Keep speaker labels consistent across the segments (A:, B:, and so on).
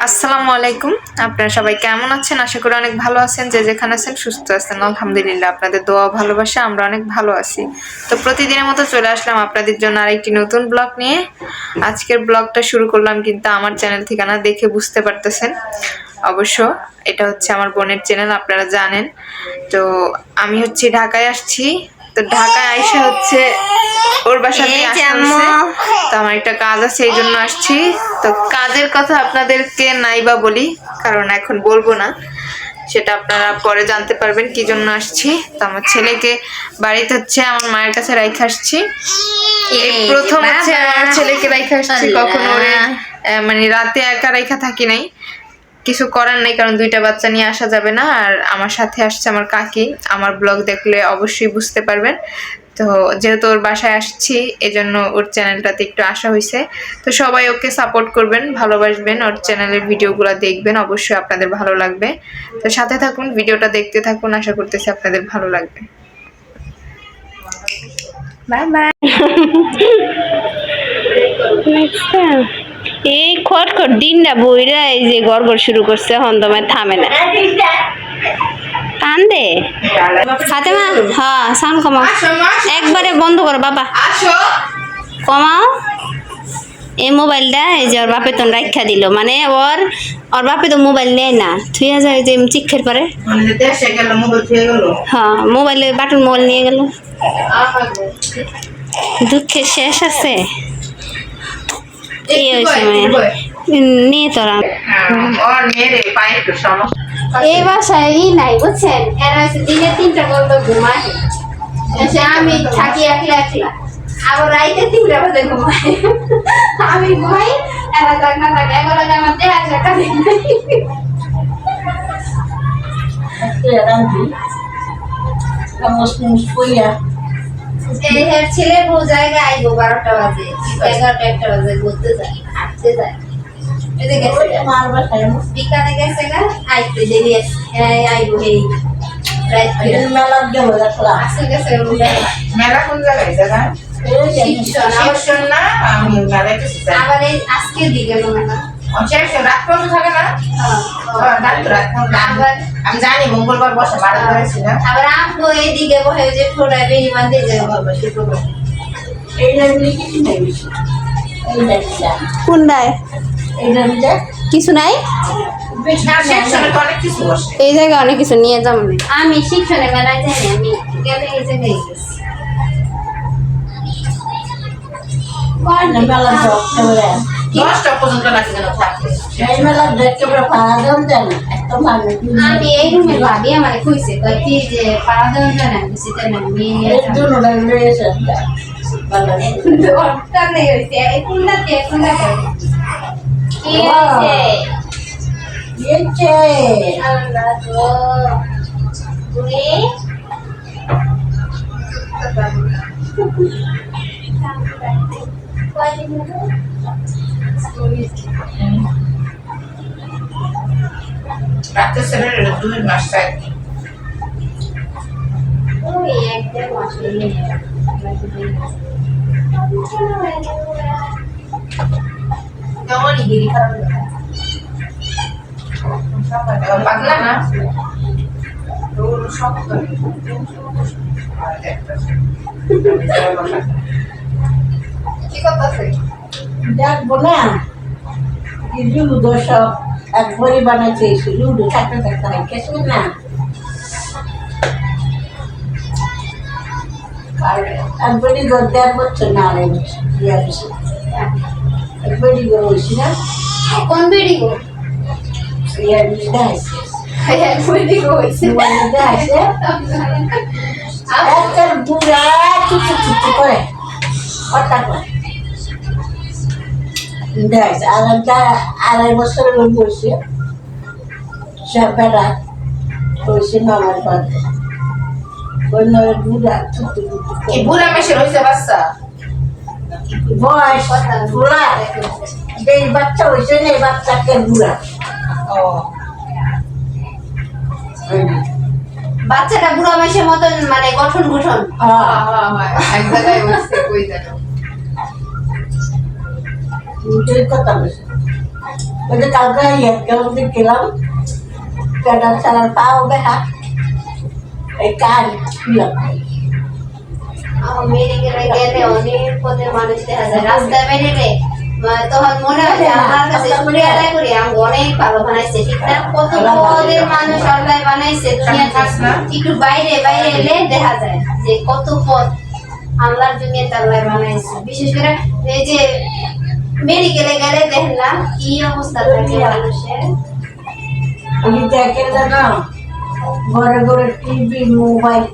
A: আসসালামু আলাইকুম। আপনারা সবাই কেমন আছেন? আশা করি অনেক ভালো আছেন। যে যেখানে আছেন সুস্থ আছেন। আলহামদুলিল্লাহ, আপনাদের দোয়া ভালোবাসা আমরা অনেক ভালো আছি। তো প্রতিদিনের মতো চলে আসলাম আপনাদের জন্য আরেকটি নতুন ব্লগ নিয়ে। আজকের ব্লগটা শুরু করলাম কিন্তু আমার চ্যানেল ঠিকানা দেখে বুঝতে পারতেছেন। অবশ্য এটা হচ্ছে আমার বোনের চ্যানেল, আপনারা জানেন। তো আমি হচ্ছে ঢাকায় আসছি। তো ঢাকায় আইসা হচ্ছে ওর বাসা দিয়ে আসা হয়েছে। তো আমার একটা কাজ আছে, এই জন্য আসছি। তো কাজের কথা আপনাদেরকে নাইবা বলি, কারণ এখন বলবো না, সেটা আপনারা পরে জানতে পারবেন কি জন্য আসছি। তো আমার ছেলেকে বাড়িতে হচ্ছে আমার মায়ের কাছে রাইখে আসছি। এই প্রথম হচ্ছে আমার ছেলেকে রাইখে আসছি। কখনো ওরে মানে রাতে একা রাইখা থাকি নাই, কিছু করার নাই, কারণ দুইটা বাচ্চা নিয়ে আসা যাবে না। আর আমার সাথে আসছে আমার কাকি। আমার ব্লগ দেখলে অবশ্যই বুঝতে পারবেন। তো যেহেতু ওর বাসায় আসছি, এজন্য ওর চ্যানেলটাতে একটু আসা হয়েছে। তো সবাই ওকে সাপোর্ট করবেন, ভালোবাসবেন, ওর চ্যানেলের ভিডিওগুলো দেখবেন, অবশ্যই আপনাদের ভালো লাগবে। তো সাথে থাকুন, ভিডিওটা দেখতে থাকুন, আশা করতেছি আপনাদের ভালো লাগবে।
B: Bye bye. এই খটখট দিনটা বইরা এই যে গড়গড় শুরু করছে, এখন তোমার থামে না, কান্দে। ফাতেমা, হ্যাঁ সাউন্ড কমাও, একবারে বন্ধ করো বাবা, কমাও। এই মোবাইলটা এই যে ওর বাপে তো রাখা দিল, মানে ওর বাপে তো মোবাইল নেয় না, থুইয়া যায় যে চিক্ষের পরে। হ্যাঁ, মোবাইলে বাটন মোবাইল নিয়ে গেল, দুঃখের শেষ আছে। এই নিয়ে তোরা এই বাসায় নাই বুঝছেন, এরা দিনে 3টা পর্যন্ত ঘুমায়, আমি থাকি একলা একলা, আবার রাইতে 3টা বাজে ঘুমাই, আমি ঘুমাই, এরা যাক না থাকে, এগুলো আমার দেহ আছে কাজে ছেলে বউ জায়গায় আইবো 12টা বাজে, 11টা 1টা বাজে, ঘুরতে যায়, হাঁটতে যায়, বিকালে গেছে না, আইতে দেরি আছে, আইবো এই
A: মেলা কোন জায়গায় জায়গা আবার
B: আজকে দিকে মেলা
A: রাত পর্যন্ত থাকে না। আমি জানি মঙ্গলবার বসে মারা করেছি না।
B: আবার আমগো এইদিকে বসে যে ঠোঁটা বেরি বাঁধে যায় শুক্রবার। কোনটায় কিছু নাই, এই জায়গায় অনেক কিছু নিয়ে যাবো। আমি শিক্ষণে মেলায় যাই, আমি গেলে এই জায়গায় গেছি। আমি এই রুমে ভাবি আমার খুঁজছে কি যে পাড়া দেওয়া যায় না, সেটা না
A: রাতে ছেলের 2 মাস থাকে।
B: ওই একটা মাস নেই
A: কেমনই গিরি খারাপ পাতলা না শক্ত কি করতেছে
C: দেখবো না, লুডো দর্শক এক বই বানাইছে, লুডো থাকতে থাকতে হয় কেসে না, এক বই দেড় বছর না আড়াই বছর এক বই হয়েছি না।
B: কোন বেড়ি গো
C: বুড়া চুচু চুচু করে হঠাৎ করে আড়াই বছরের লোক বসে সব বেড়া বসে মামার পাতে ওই নয় বুড়া
A: বুড়া মেশে রয়েছে বাচ্চা
C: বয়স বুড়া, এই বাচ্চা হয়েছে না, এই বাচ্চাকে বুড়া।
B: বাচ্চাটা বুড়া বয়সের মতন মানে গঠন গঠন
A: এক জায়গায় বসে কই জানো
C: কথা বলছে ওই যে কালকে কেমন গেলাম প্যাডার চালার পাও দেখা এই কাজ
B: মেডিকেলে গেলে অনেক পদের মানুষ দেখা যায় রাস্তায় বেরোলে তখন মনে হয় যে আমার কাছে শুক্রিয়া আদায় করি আমি অনেক ভালো বানাইছে ঠিক না কত পদের মানুষ আল্লাহ বানাইছে দুনিয়াতে একটু বাইরে বাইরে এলে দেখা যায় যে কত পদ আল্লাহর দুনিয়াতে আল্লাহ বানাইছে বিশেষ করে এই যে মেডিকেলে গেলে দেখেন না কি অবস্থা থাকে মানুষের
C: আমি দেখে না ঘরে ঘরে টিভি মোবাইল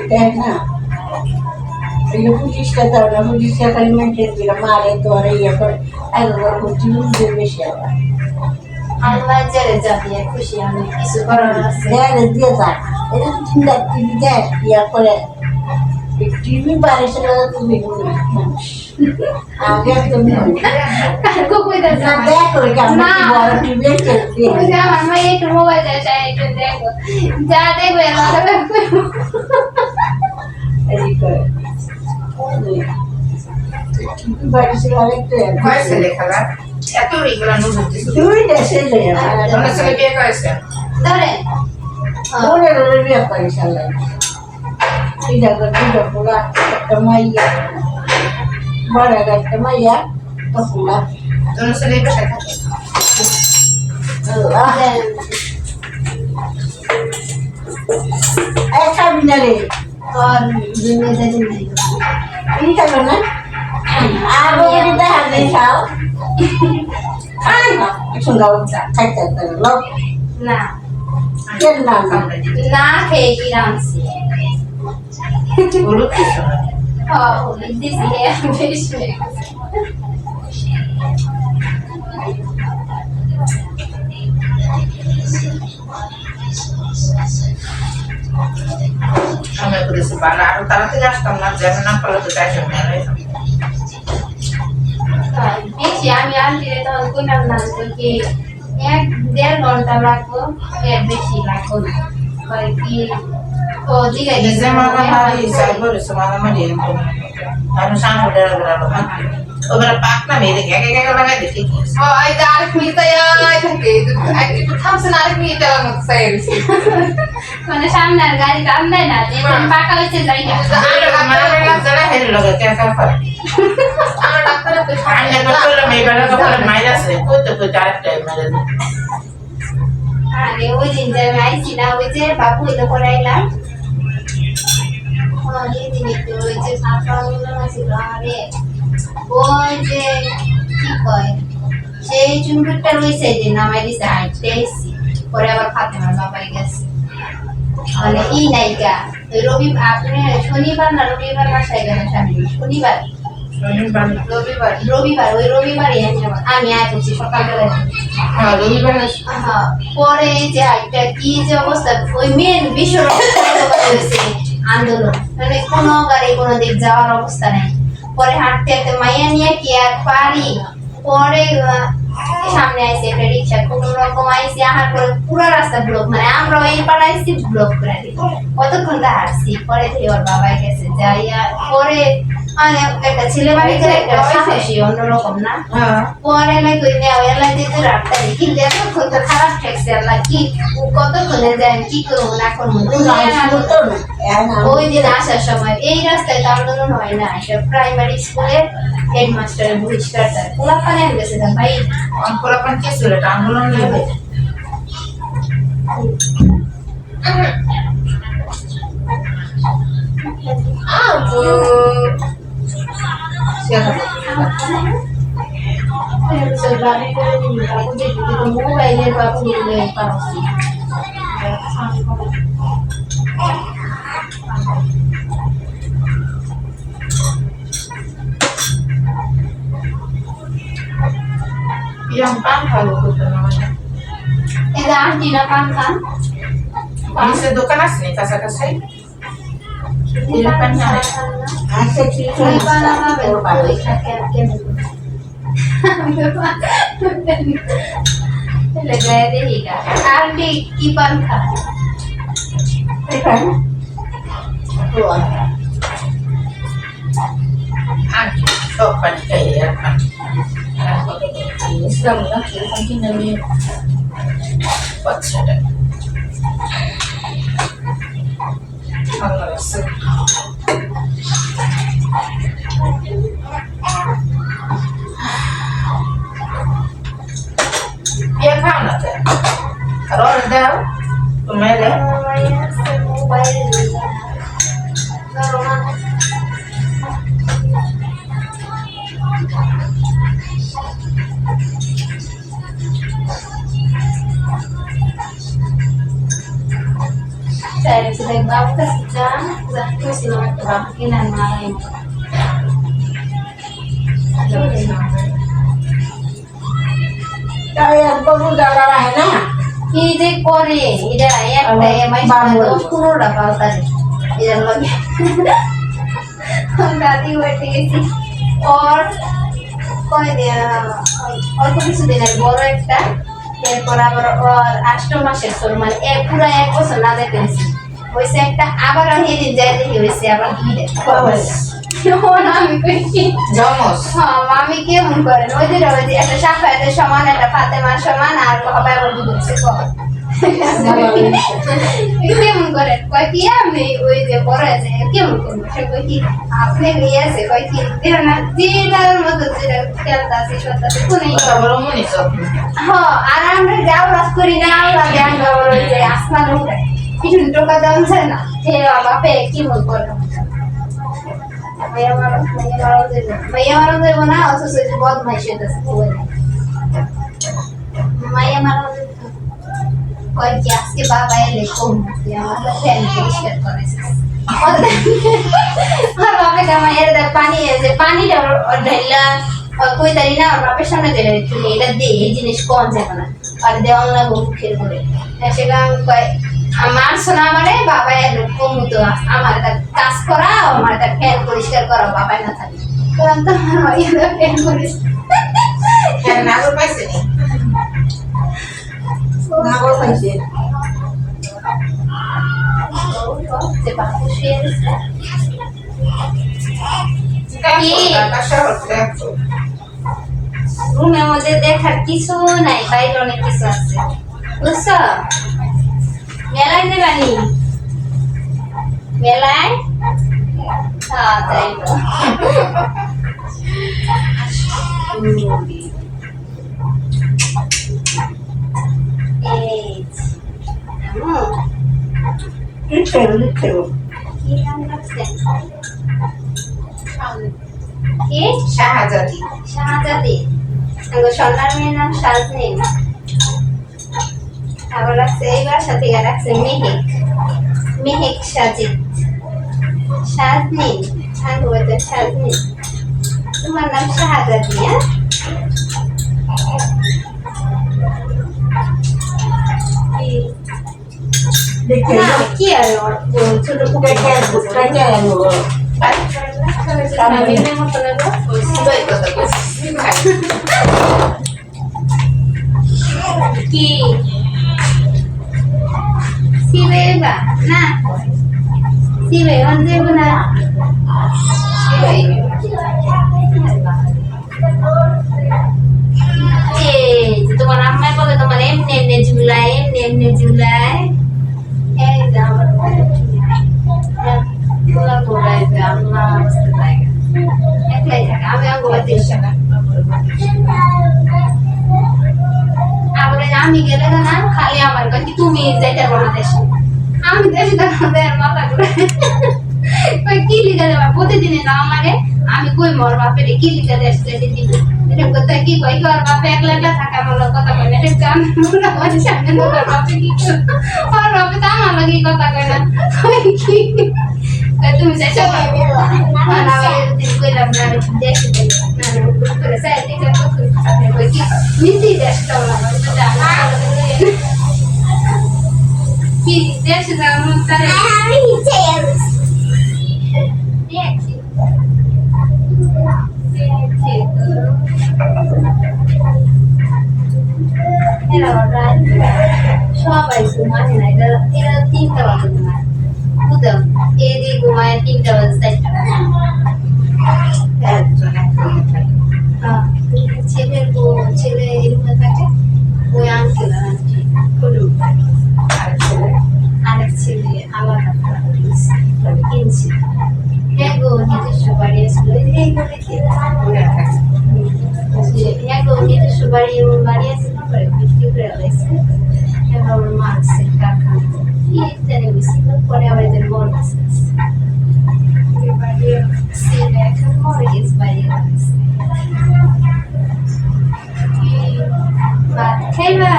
C: দেখ না এই পুলিশটা দাও না পুলিশটা খালি মেনটেন করে মারে ধরে ইয়ে করে একবার বুঝিয়ে দিয়ে বেশি আবার
B: আল্লাহ জেরে যাবিয়ে খুশি আমি কিছু করার আছে
C: দেয় দিয়ে যাক এটা চিন্তা টিভি দেখ ইয়ে করে টিভি বাড়িতে তুমি মানুষ আগে তুমি
B: কালকে কইতা
C: না দেখ করে কেমন বড় টিভি খেলতে
B: ওই আমার মা একটু মোবাইল চাই একটু দেখো যা দেখবে আল্লাহ
C: এই করে টিভি বাড়িতে আরেকটা
D: হয় ছেলে খেলা এত রেগুলার নুডলস
C: তুই দেশে যাই
D: তোমরা ছেলে বিয়ে করেছে
B: ধরে
C: ওরে ওরে বিয়ে করিস আল্লাহ এই জায়গা দুটো পোলা একটা মাইয়া বড় একটা মাইয়া তো পোলা
D: তোমরা ছেলে পেশায় থাকে
C: খাবি না রে
B: আর দুনিয়াতে নেই
C: এই খাবে না আর ওরে দেখা নেই খাও খাই না একটু লাউ খাইতে লাউ
B: না
C: কেন না
B: না খেয়ে কি রামছি
D: হলুদ কিছু না
B: দিছি বেশ
D: আমি করেছি বালা আরো তাড়াতাড়ি আসতাম না যেমন না পারলে তো চাইতাম না
B: বেশি আমি আনতে তখন কইলাম না কি 1-1.5 ঘন্টা লাগবো এর বেশি লাগবো না কয় কি ও দিকে
D: নিজে মামা মারি সাইবরে সমানা মারি আমি সামনে ডেরা ডেরা ওরা পাক না মেরে গে গে গে লাগাই দেখি
A: ওই যে আরেক মিনিট থাকে একটু থামছেন আরেক মিনিট চালানো চাইছি
B: মানে সামনে আর গাড়ি কাম দেয় না যে পাকা হইছে যাই না
D: মানে যারা হেল লাগে কে কা ফা
A: আমরা ডাক্তারের তো
D: আমি তো বললাম এই বেলা তো মাইরাস রে কইতে কইতে আরেকটা মেরে দিই
B: আরে ওই দিন যে আমি আইছি না ওই যে বাবু এলো করাইলাম এই দিন একটু ওই যে সাফাগুলো আছিল আরে ওই যে কি কয় সেই চুমটুটা রয়েছে যে নামাই দিছে হাইটে আইছি পরে আবার ফাতেমার বাবাই গেছে মানে ই নাইকা রবি আপনি শনিবার না রবিবার বাসায় গেলেন স্বামী শনিবার রবিবার ওই রবিবারই আমি আয় করছি সকালবেলায়
D: হ্যাঁ রবিবার
B: হ্যাঁ, পরে যে একটা কি যে অবস্থা ওই মেন বিশ্ব হয়েছে আন্দোলন মানে কোনো গাড়ি কোনো দিক যাওয়ার অবস্থা নেই পরে হাঁটতে হাঁটতে মাইয়া নিয়ে কি আর পারি পরে সামনে আইসে একটা রিক্সা কোন রকম আইসি আহার করে পুরো রাস্তা ব্লক মানে আমরা এই পাড়াইছি ব্লক করে দিই কতক্ষণ হাঁটছি পরে ওর বাবাই গেছে যাইয়া পরে মানে একটা ছেলে বাড়িতে একটা সাহসী অন্যরকম না পরে এলাই কই নেওয়া এলাই দিতে রাখতে কিন্তু এতক্ষণ তো খারাপ ঠেকছে আল্লাহ কি কতক্ষণে যায় কি করবো না করবো ওই দিন আসার সময় এই রাস্তায় তো আন্দোলন হয় না এটা প্রাইমারি স্কুলের হেডমাস্টারের বহিষ্কার পোলা পানে গেছে ভাই
D: অঙ্করাপন কি ছিল এটা আন্দোলন নেবে
B: মোবাইলের বাবু পাচ্ছি
D: yang pan kalau gitu namanya
B: এটা আন্টি না পান খান
D: ini sedokan asli kasih di depannya
C: আছে কি
B: ওই পান আমাকে ওই থাকে আর কে লাগায় দেহিগা আন্টি কি পান খান
C: এখানে তো
D: ah sok pan kayak pan Islam lah, kira mungkin dari baca. Allah rasa. Dia kan ada. Kalau ada, kemana?
B: Saya sudah bawa ke sidang, sudah silang kebakinan malam.
C: Kaya pemuda lah na.
B: Ini kore, ini ayat saya masih ada puluh dapat tadi. Ini lagi. Tadi waktu itu, और कोई दिया और कुछ दिन है बोलो एक टा ये बराबर और आष्टम मासे सोलमान एक पूरा एक को सुना देते हैं वैसे एक टा आबार ही दिन जाए थे वैसे आबार की दे हो ना मी कोई
D: Jamos.
B: हाँ मामी क्या हम करें वैसे ऐसा शाफा ऐसे शमान ऐसा फातिमा शमान आर को हबाय बोल दूँ से को क्या हम करें कोई किया मैं वैसे बोल रहे थे क्या हम करें कोई कि आपने लिया से कोई कि तेरा ना जीना मत तेरा क्या तासी शोता से तू नहीं
D: Belum ni sob.
B: हाँ आराम से जाओ रास्ते ना और ध्यान करो वैसे आसमान उड़े किचन तो का दाम से ना तेरा बापे की हम करें भैया मारो दे बना और सोचे बहुत मशहूर है वो भैया मारो कोई क्या के बाबा है लेको या मतलब फैन के स्टार्ट करे और बापे का मैं पानी है पानी और ढैला और कोई तरीना और बापे सामने दे रहे थे ये दे ये जिनिस कौन से बना और दे ऑनलाइन वो खेल करे ऐसे का कोई আমার শোনা মানে বাবা এরকম মতো আমার তা কাজ করা আমার তা ফ্যান পরিষ্কার করা বাবা না থাকে কারণ তো আমার ভাইয়া ফ্যান পরিষ্কার
D: Kan aku pasti ni.
C: Nagol paise.
B: যে বাবু শুয়ে আছে
D: Kasih aku.
B: রুমের মধ্যে দেখার কিছু নাই বাইরে অনেক কিছু আছে বুঝছো মেলায় নেবানি মেলায় হ্যাঁ তাই তো এই
C: Little.
B: কি নাম রাখছেন কি
D: Syahazadi.
B: শাহজাদি আঙ্গো সোনার মেয়ের নাম শাজনীন আবার রাখছে এইবার সাথে রাখছে মেহেক মেহেক সাজিদ শাজনীন আঙ্গো বলতে শাজনীন তোমার নাম শাহজাদি হ্যাঁ
C: Little.
B: না কি আর ওর ছোট
C: Kaya ano.
B: মেয়ের মতো লাগলো
D: Baik kata gue.
B: কি সিবে বা না সিবে অন্ধে না
D: Baik.
B: তোমার আম্মাই বলে তোমার এমনি এমনি ঝুলায় এমনি এমনি ঝুলায় এই যে আমার গোলা গোলায় যে আম্মা অবস্থা পাই একলাই থাকে আমি আঙ্গবাতে আবার আমি গেলে না খালি আমার কাছে তুমি যেটা বলা দেশ আমি দেশে আমাদের মাথা ঘুরে কই কি লিখে দেবা প্রতিদিনে না আমারে আমি কই মোর বাপের কি লিখে দেশ যেতে দিব এটা কথা কি কই আর বাপে একলা একলা থাকা বলো কথা কই না এটা জান না মানে সামনে মোর বাপে কি আর বাপে তা আমার লাগি কথা কই না কই কি কই তুমি যাইছো না না দিন কইলাম না দেশে না করে সাই দিকে কই কি মিছি দেশটা না জানা কি দেশে যাওয়ার তারে আমি নিচে দেখছি এরা রাত সবাই ঘুমায় না এরা 3টা বাজে ঘুমায় বুঝলাম এদিকে ঘুমায় 3টা বাজে 4টা ছেলে হচ্ছে যে আলাদা ফ্ল্যাট কিনছি। হ্যাঁ গো নিজস্ব বাড়ি আসলে এই গলিতে হ্যাঁ গো নিজস্ব বাড়ি বাড়ি আছে না করে বিক্রি করে রয়েছে এবার আমার মারছে টাকা কি জানি বুঝছি পরে আবার এদের বড় আছে বাড়ি সেটা এখন মরে গেছে বাড়ি আছে ভাত খাইবা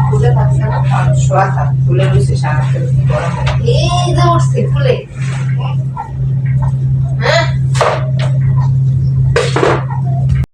D: ফুলে থাকছে না শোয়া থাক ফুলে রয়েছে সারা
B: এই যে উঠছে ফুলে